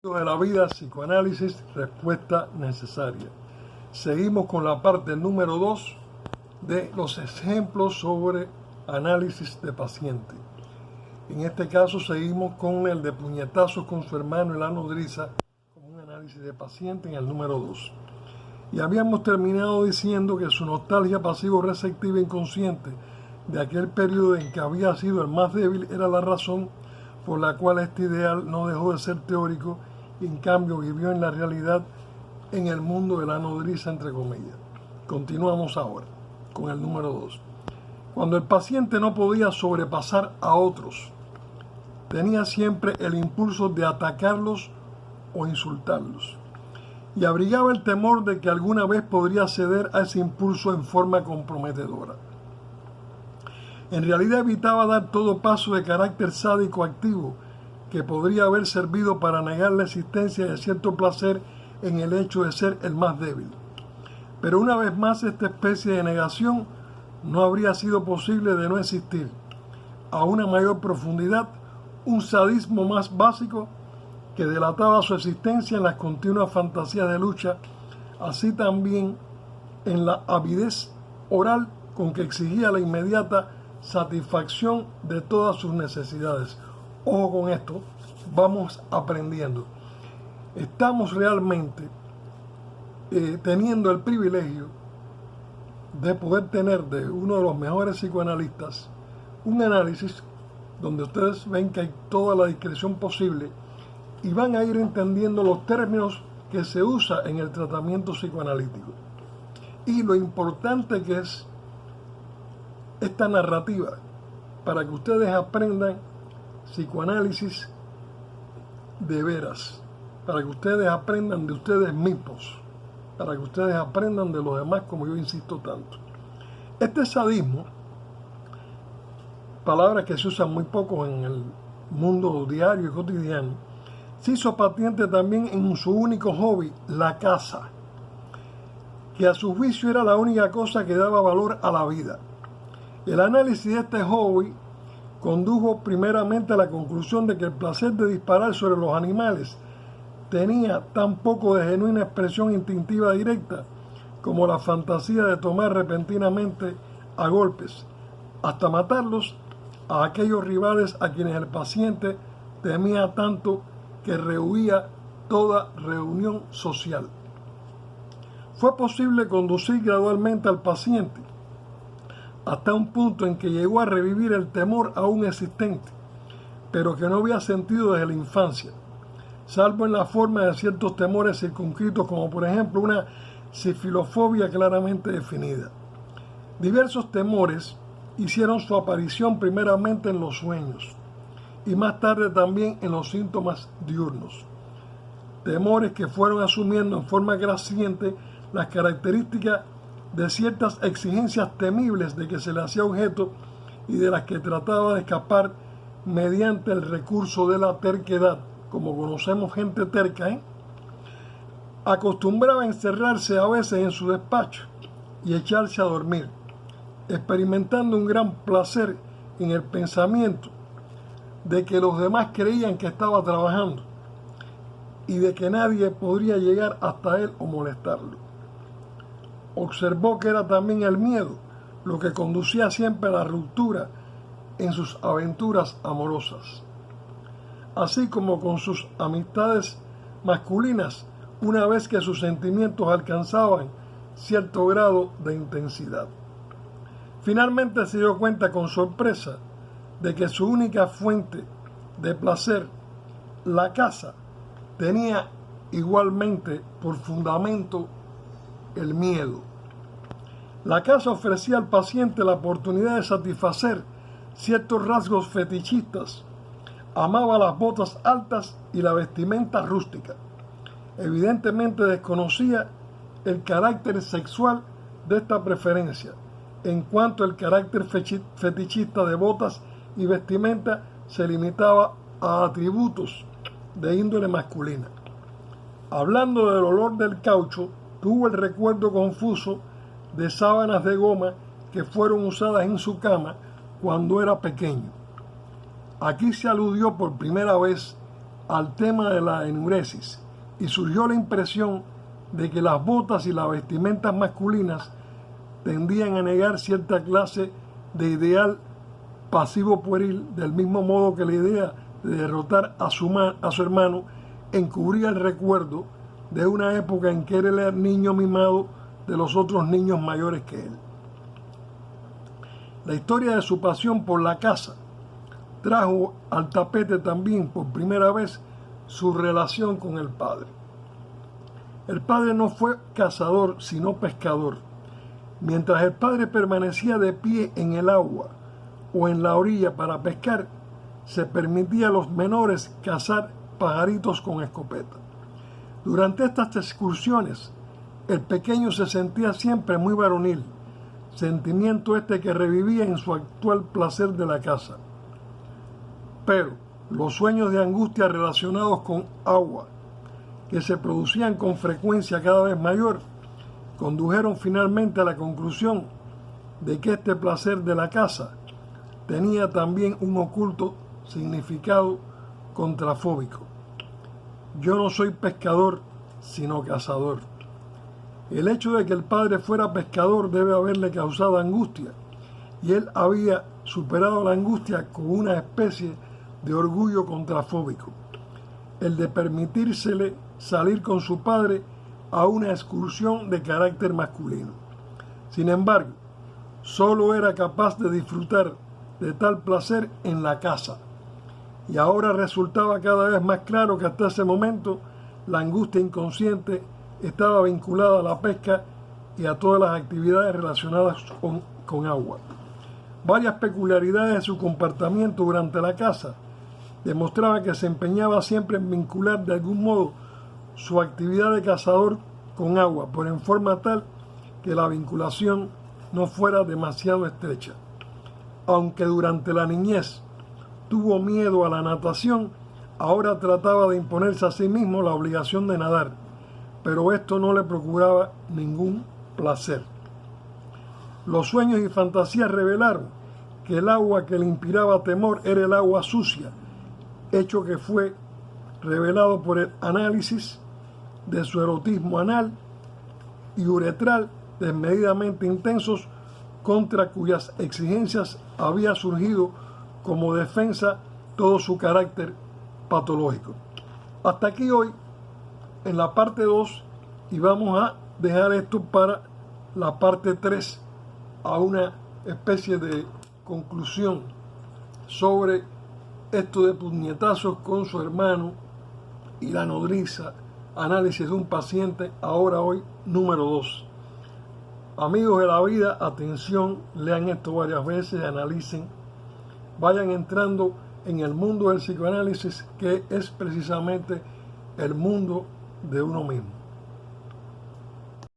De la vida, psicoanálisis, respuesta necesaria. Seguimos con la parte número 2 de los ejemplos sobre análisis de paciente. En este caso seguimos con el de puñetazos con su hermano en la nodriza, como un análisis de paciente en el número 2. Y habíamos terminado diciendo que su nostalgia pasivo-receptiva inconsciente de aquel periodo en que había sido el más débil era la razón por la cual este ideal no dejó de ser teórico y en cambio vivió en la realidad en el mundo de la nodriza, entre comillas. Continuamos ahora con el número 2. Cuando el paciente no podía sobrepasar a otros, tenía siempre el impulso de atacarlos o insultarlos, y abrigaba el temor de que alguna vez podría ceder a ese impulso en forma comprometedora. En realidad evitaba dar todo paso de carácter sádico activo que podría haber servido para negar la existencia de cierto placer en el hecho de ser el más débil. Pero una vez más esta especie de negación no habría sido posible de no existir, a una mayor profundidad, un sadismo más básico que delataba su existencia en las continuas fantasías de lucha, así también en la avidez oral con que exigía la inmediata satisfacción de todas sus necesidades. Ojo con esto, vamos aprendiendo. Estamos realmente teniendo el privilegio de poder tener de uno de los mejores psicoanalistas un análisis donde ustedes ven que hay toda la discreción posible y van a ir entendiendo los términos que se usa en el tratamiento psicoanalítico y lo importante que es esta narrativa para que ustedes aprendan psicoanálisis de veras, para que ustedes aprendan de ustedes mismos, para que ustedes aprendan de los demás, como yo insisto tanto. Este sadismo, palabras que se usan muy poco en el mundo diario y cotidiano, se hizo patente también en su único hobby, la caza, que a su juicio era la única cosa que daba valor a la vida. El análisis de este hobby condujo primeramente a la conclusión de que el placer de disparar sobre los animales tenía tan poco de genuina expresión instintiva directa como la fantasía de tomar repentinamente a golpes, hasta matarlos, a aquellos rivales a quienes el paciente temía tanto que rehuía toda reunión social. Fue posible conducir gradualmente al paciente hasta un punto en que llegó a revivir el temor aún existente, pero que no había sentido desde la infancia, salvo en la forma de ciertos temores circunscritos, como por ejemplo una sifilofobia claramente definida. Diversos temores hicieron su aparición primeramente en los sueños y más tarde también en los síntomas diurnos. Temores que fueron asumiendo en forma creciente las características de ciertas exigencias temibles de que se le hacía objeto y de las que trataba de escapar mediante el recurso de la terquedad. Como conocemos gente terca, acostumbraba a encerrarse a veces en su despacho y echarse a dormir, experimentando un gran placer en el pensamiento de que los demás creían que estaba trabajando y de que nadie podría llegar hasta él o molestarlo. Observó que era también el miedo lo que conducía siempre a la ruptura en sus aventuras amorosas, así como con sus amistades masculinas una vez que sus sentimientos alcanzaban cierto grado de intensidad. Finalmente se dio cuenta con sorpresa de que su única fuente de placer, la caza, tenía igualmente por fundamento el miedo. La caza ofrecía al paciente la oportunidad de satisfacer ciertos rasgos fetichistas. Amaba las botas altas y la vestimenta rústica. Evidentemente desconocía el carácter sexual de esta preferencia, en cuanto el carácter fetichista de botas y vestimenta se limitaba a atributos de índole masculina. Hablando del olor del caucho, tuvo el recuerdo confuso de sábanas de goma que fueron usadas en su cama cuando era pequeño. Aquí se aludió por primera vez al tema de la enuresis y surgió la impresión de que las botas y las vestimentas masculinas tendían a negar cierta clase de ideal pasivo pueril, del mismo modo que la idea de derrotar a su hermano encubría el recuerdo de una época en que él era el niño mimado de los otros niños mayores que él. La historia de su pasión por la caza trajo al tapete también por primera vez su relación con el padre. El padre no fue cazador, sino pescador. Mientras el padre permanecía de pie en el agua o en la orilla para pescar, se permitía a los menores cazar pajaritos con escopeta. Durante estas excursiones, el pequeño se sentía siempre muy varonil, sentimiento este que revivía en su actual placer de la caza. Pero los sueños de angustia relacionados con agua, que se producían con frecuencia cada vez mayor, condujeron finalmente a la conclusión de que este placer de la caza tenía también un oculto significado contrafóbico. Yo no soy pescador, sino cazador. El hecho de que el padre fuera pescador debe haberle causado angustia, y él había superado la angustia con una especie de orgullo contrafóbico, el de permitírsele salir con su padre a una excursión de carácter masculino. Sin embargo, solo era capaz de disfrutar de tal placer en la caza, y ahora resultaba cada vez más claro que hasta ese momento la angustia inconsciente estaba vinculada a la pesca y a todas las actividades relacionadas con agua. Varias peculiaridades de su comportamiento durante la caza demostraban que se empeñaba siempre en vincular de algún modo su actividad de cazador con agua, pero en forma tal que la vinculación no fuera demasiado estrecha. Aunque durante la niñez tuvo miedo a la natación, ahora trataba de imponerse a sí mismo la obligación de nadar, pero esto no le procuraba ningún placer. Los sueños y fantasías revelaron que el agua que le inspiraba temor era el agua sucia, hecho que fue revelado por el análisis de su erotismo anal y uretral desmedidamente intensos, contra cuyas exigencias había surgido como defensa todo su carácter patológico. Hasta aquí hoy en la parte 2, y vamos a dejar esto para la parte 3, a una especie de conclusión sobre esto de puñetazos con su hermano y la nodriza, análisis de un paciente, ahora hoy número 2. Amigos de la vida, atención, lean esto varias veces, analicen, vayan entrando en el mundo del psicoanálisis, que es precisamente el mundo de uno mismo.